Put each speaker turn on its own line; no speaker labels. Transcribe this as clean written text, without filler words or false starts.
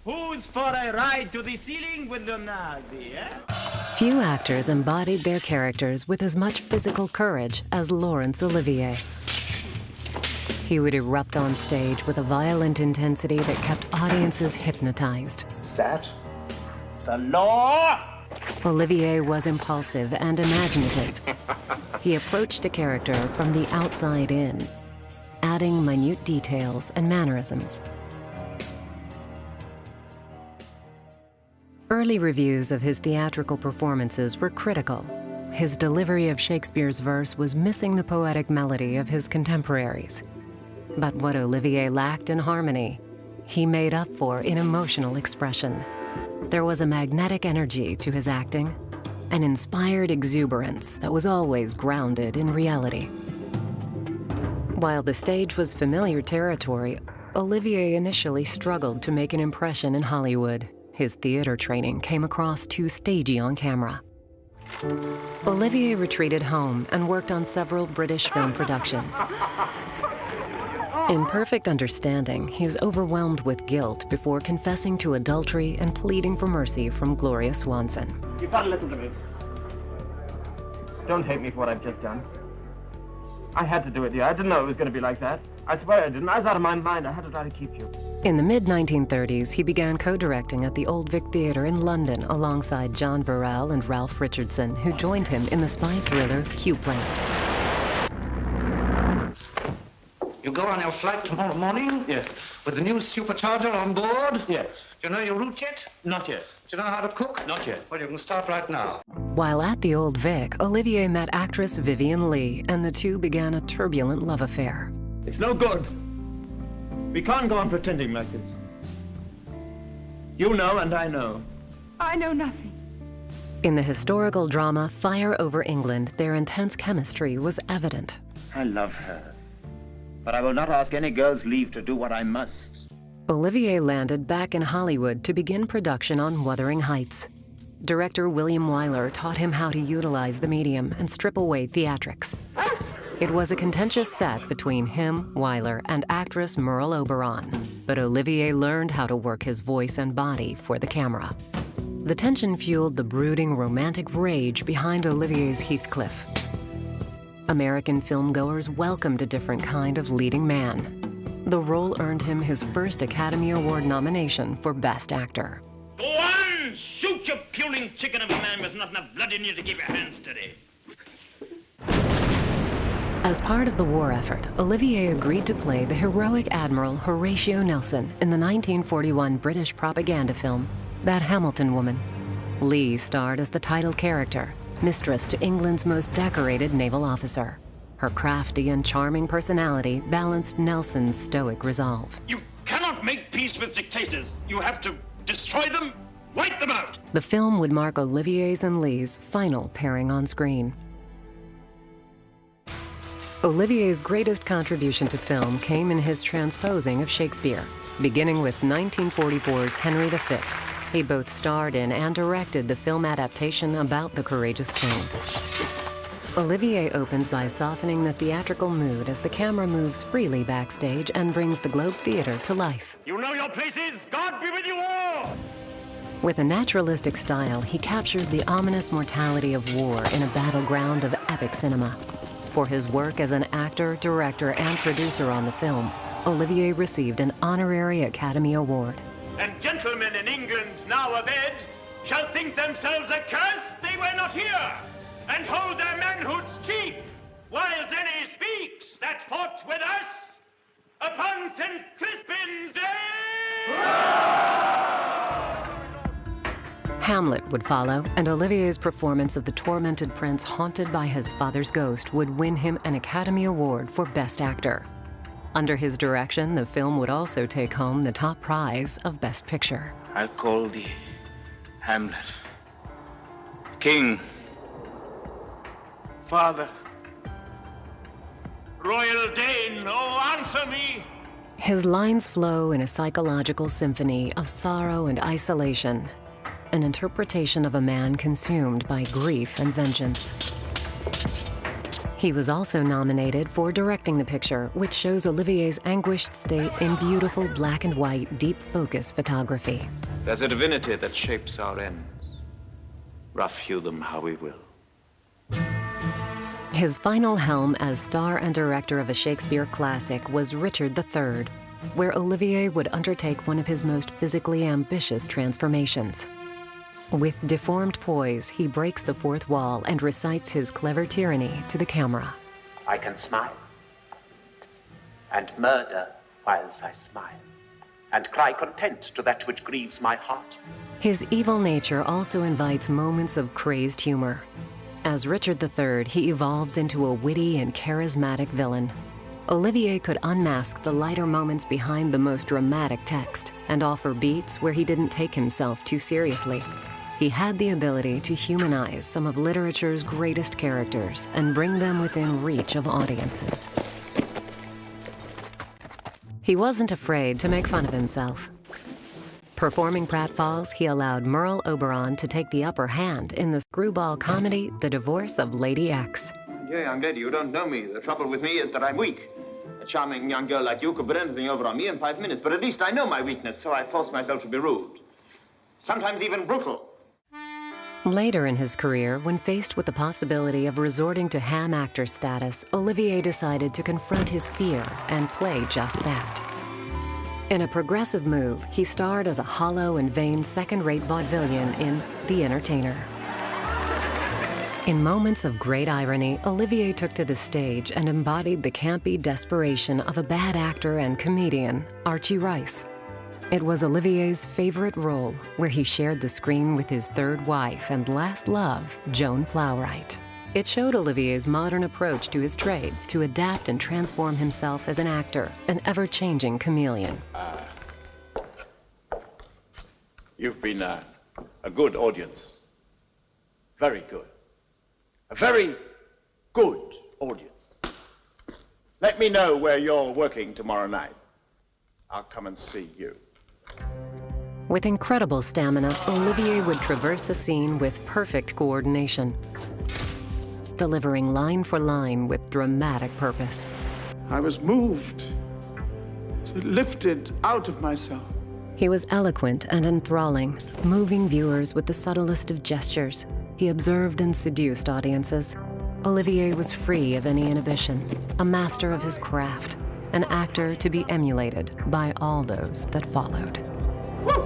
Who's for a ride to the ceiling with Leonardi, eh?
Few actors embodied their characters with as much physical courage as Laurence Olivier. He would erupt on stage with a violent intensity that kept audiences hypnotized.
Is that the law?
Olivier was impulsive and imaginative. He approached a character from the outside in, adding minute details and mannerisms. Early reviews of his theatrical performances were critical. His delivery of Shakespeare's verse was missing the poetic melody of his contemporaries. But what Olivier lacked in harmony, he made up for in emotional expression. There was a magnetic energy to his acting, an inspired exuberance that was always grounded in reality. While the stage was familiar territory, Olivier initially struggled to make an impression in Hollywood. His theater training came across too stagey on camera. Olivier retreated home and worked on several British film productions. In perfect understanding, he's overwhelmed with guilt before confessing to adultery and pleading for mercy from Gloria Swanson.
You've got to listen to me. Don't hate me for what I've just done. I had to do it, dear. I didn't know it was going to be like that. I swear I didn't. I was out of my mind. I had to try to keep you.
In the mid-1930s, he began co-directing at the Old Vic Theatre in London alongside John Burrell and Ralph Richardson, who joined him in the spy thriller Q Planes.
You go on your flight tomorrow morning?
Yes.
With the new supercharger on board?
Yes.
Do you know your route yet?
Not yet.
Do you know how to cook?
Not yet.
Well, you can start right now.
While at the Old Vic, Olivier met actress Vivien Leigh, and the two began a turbulent love affair.
It's no good. We can't go on pretending like this. You know and I know.
I know nothing.
In the historical drama Fire Over England, their intense chemistry was evident.
I love her, but I will not ask any girl's leave to do what I must.
Olivier landed back in Hollywood to begin production on Wuthering Heights. Director William Wyler taught him how to utilize the medium and strip away theatrics. It was a contentious set between him, Wyler, and actress Merle Oberon, but Olivier learned how to work his voice and body for the camera. The tension fueled the brooding romantic rage behind Olivier's Heathcliff. American filmgoers welcomed a different kind of leading man. The role earned him his first Academy Award nomination for Best Actor.
Go on! Shoot, you puling chicken of a man with not enough blood in you to keep your hands steady.
As part of the war effort, Olivier agreed to play the heroic Admiral Horatio Nelson in the 1941 British propaganda film, That Hamilton Woman. Leigh starred as the title character, mistress to England's most decorated naval officer. Her crafty and charming personality balanced Nelson's stoic resolve.
You cannot make peace with dictators. You have to destroy them, wipe them out.
The film would mark Olivier's and Leigh's final pairing on screen. Olivier's greatest contribution to film came in his transposing of Shakespeare, beginning with 1944's Henry V. He both starred in and directed the film adaptation about the courageous king. Olivier opens by softening the theatrical mood as the camera moves freely backstage and brings the Globe Theatre to life.
You know your places. God be with you all.
With a naturalistic style, he captures the ominous mortality of war in a battleground of epic cinema. For his work as an actor, director, and producer on the film, Olivier received an honorary Academy Award.
And gentlemen in England now abed shall think themselves accursed they were not here, and hold their manhoods cheap, whiles any speaks that fought with us upon St. Crispin's Day!
Hamlet would follow, and Olivier's performance of the tormented prince haunted by his father's ghost would win him an Academy Award for Best Actor. Under his direction, the film would also take home the top prize of Best Picture.
I'll call thee Hamlet. King. Father.
Royal Dane, oh, answer me!
His lines flow in a psychological symphony of sorrow and isolation, an interpretation of a man consumed by grief and vengeance. He was also nominated for directing the picture, which shows Olivier's anguished state in beautiful black and white, deep focus photography.
There's a divinity that shapes our ends. Rough hew them how we will.
His final helm as star and director of a Shakespeare classic was Richard III, where Olivier would undertake one of his most physically ambitious transformations. With deformed poise, he breaks the fourth wall and recites his clever tyranny to the camera.
I can smile, and murder whilst I smile, and cry content to that which grieves my heart.
His evil nature also invites moments of crazed humor. As Richard III, he evolves into a witty and charismatic villain. Olivier could unmask the lighter moments behind the most dramatic text and offer beats where he didn't take himself too seriously. He had the ability to humanize some of literature's greatest characters and bring them within reach of audiences. He wasn't afraid to make fun of himself. Performing pratfalls, he allowed Merle Oberon to take the upper hand in the screwball comedy, The Divorce of Lady X.
Dear young lady, you don't know me. The trouble with me is that I'm weak. A charming young girl like you could put anything over on me in 5 minutes, but at least I know my weakness, so I force myself to be rude. Sometimes even brutal.
Later in his career, when faced with the possibility of resorting to ham actor status, Olivier decided to confront his fear and play just that. In a progressive move, he starred as a hollow and vain second-rate vaudevillian in The Entertainer. In moments of great irony, Olivier took to the stage and embodied the campy desperation of a bad actor and comedian, Archie Rice. It was Olivier's favorite role, where he shared the screen with his third wife and last love, Joan Plowright. It showed Olivier's modern approach to his trade to adapt and transform himself as an actor, an ever-changing chameleon.
You've been a good audience. Very good. A very good audience. Let me know where you're working tomorrow night. I'll come and see you.
With incredible stamina, Olivier would traverse a scene with perfect coordination, delivering line for line with dramatic purpose.
I was moved, lifted out of myself.
He was eloquent and enthralling, moving viewers with the subtlest of gestures. He observed and seduced audiences. Olivier was free of any inhibition, a master of his craft, an actor to be emulated by all those that followed.
Woo!